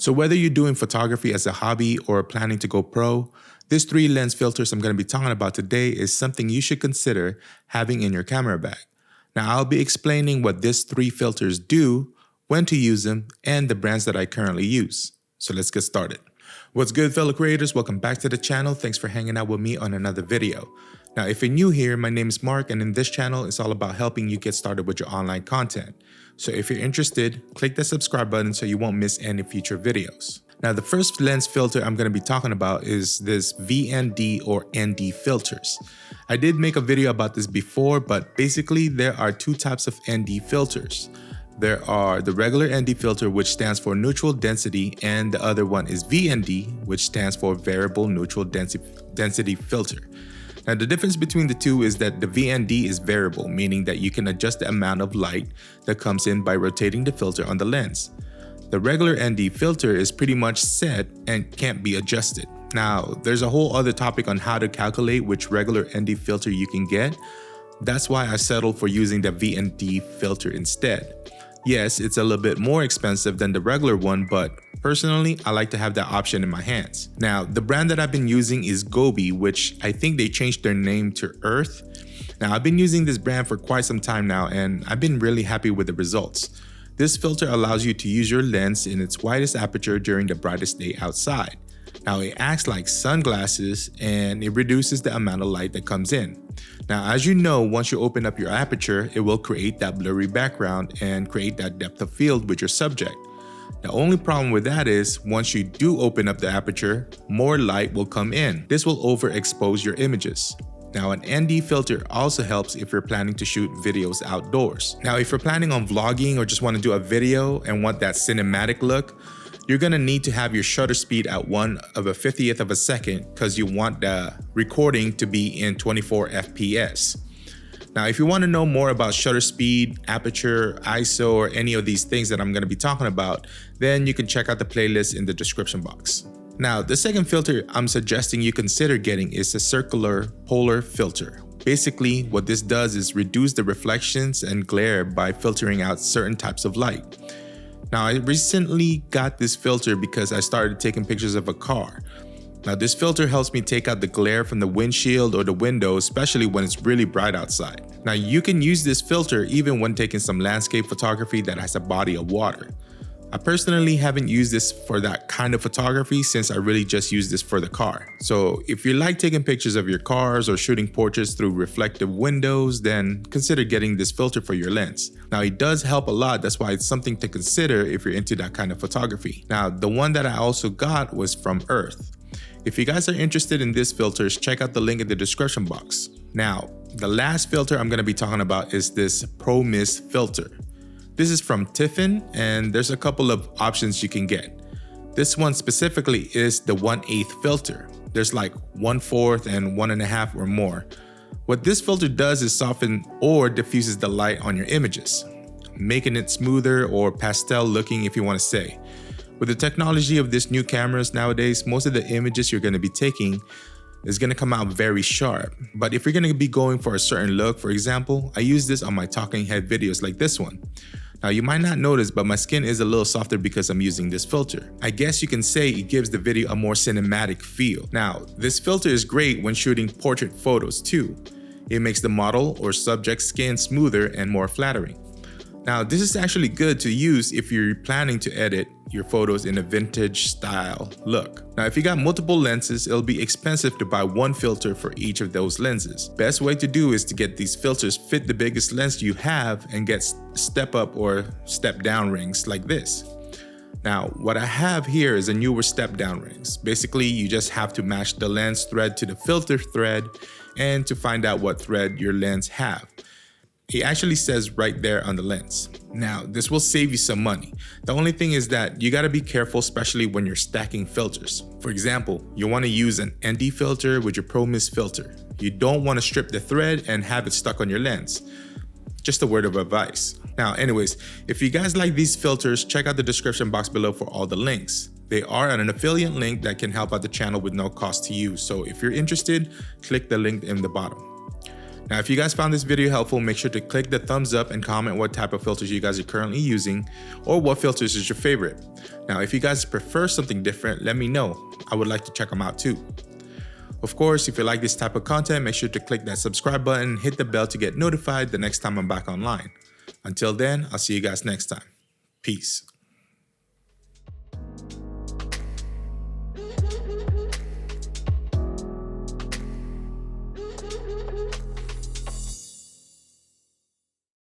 So whether you're doing photography as a hobby or planning to go pro, this 3 lens filters I'm going to be talking about today is something you should consider having in your camera bag. Now I'll be explaining what these 3 filters do, when to use them, and the brands that I currently use. So let's get started. What's good, fellow creators? Welcome back to the channel. Thanks for hanging out with me on another video. Now if you're new here, my name is Mark, and in this channel it's all about helping you get started with your online content. So if you're interested, click the subscribe button so you won't miss any future videos. Now the first lens filter I'm going to be talking about is this VND or ND filters. I did make a video about this before, but basically there are 2 types of ND filters. There are the regular ND filter, which stands for neutral density, and the other one is VND, which stands for variable neutral density filter. Now the difference between the two is that the VND is variable, meaning that you can adjust the amount of light that comes in by rotating the filter on the lens. The regular ND filter is pretty much set and can't be adjusted. Now there's a whole other topic on how to calculate which regular ND filter you can get. That's why I settled for using the VND filter instead. Yes, it's a little bit more expensive than the regular one, but personally, I like to have that option in my hands. Now, the brand that I've been using is Gobi, which I think they changed their name to Earth. Now, I've been using this brand for quite some time now, and I've been really happy with the results. This filter allows you to use your lens in its widest aperture during the brightest day outside. Now, it acts like sunglasses and it reduces the amount of light that comes in. Now, as you know, once you open up your aperture, it will create that blurry background and create that depth of field with your subject. The only problem with that is once you do open up the aperture, more light will come in. This will overexpose your images. Now, an ND filter also helps if you're planning to shoot videos outdoors. Now, if you're planning on vlogging or just want to do a video and want that cinematic look, you're going to need to have your shutter speed at 1/50th of a second because you want the recording to be in 24 FPS. Now, if you want to know more about shutter speed, aperture, ISO, or any of these things that I'm going to be talking about, then you can check out the playlist in the description box. Now, the second filter I'm suggesting you consider getting is a circular polar filter. Basically, what this does is reduce the reflections and glare by filtering out certain types of light. Now, I recently got this filter because I started taking pictures of a car. Now, this filter helps me take out the glare from the windshield or the window, especially when it's really bright outside. Now, you can use this filter even when taking some landscape photography that has a body of water. I personally haven't used this for that kind of photography since I really just use this for the car. So if you like taking pictures of your cars or shooting portraits through reflective windows, then consider getting this filter for your lens. Now it does help a lot, that's why it's something to consider if you're into that kind of photography. Now the one that I also got was from Earth. If you guys are interested in these filters, check out the link in the description box. Now the last filter I'm going to be talking about is this Pro Mist filter. This is from Tiffin, and there's a couple of options you can get. This one specifically is the 1/8 filter. There's like 1/4 and 1.5 or more. What this filter does is soften or diffuses the light on your images, making it smoother or pastel looking if you want to say. With the technology of these new cameras nowadays, most of the images you're going to be taking is going to come out very sharp. But if you're going to be going for a certain look, for example, I use this on my talking head videos like this one. Now you might not notice, but my skin is a little softer because I'm using this filter. I guess you can say it gives the video a more cinematic feel. Now, this filter is great when shooting portrait photos too. It makes the model or subject skin smoother and more flattering. Now, this is actually good to use if you're planning to edit your photos in a vintage style look. Now, if you got multiple lenses, it'll be expensive to buy one filter for each of those lenses. Best way to do is to get these filters fit the biggest lens you have and get step up or step down rings like this. Now, what I have here is a Neewer Step down rings. Basically, you just have to match the lens thread to the filter thread and to find out what thread your lens have. It actually says right there on the lens. Now, this will save you some money. The only thing is that you gotta be careful, especially when you're stacking filters. For example, you wanna use an ND filter with your Pro Mist filter. You don't wanna strip the thread and have it stuck on your lens. Just a word of advice. Now, anyways, if you guys like these filters, check out the description box below for all the links. They are an affiliate link that can help out the channel with no cost to you. So if you're interested, click the link in the bottom. Now, if you guys found this video helpful, make sure to click the thumbs up and comment what type of filters you guys are currently using or what filters is your favorite. Now, if you guys prefer something different, let me know. I would like to check them out too. Of course, if you like this type of content, make sure to click that subscribe button and hit the bell to get notified the next time I'm back online. Until then, I'll see you guys next time. Peace.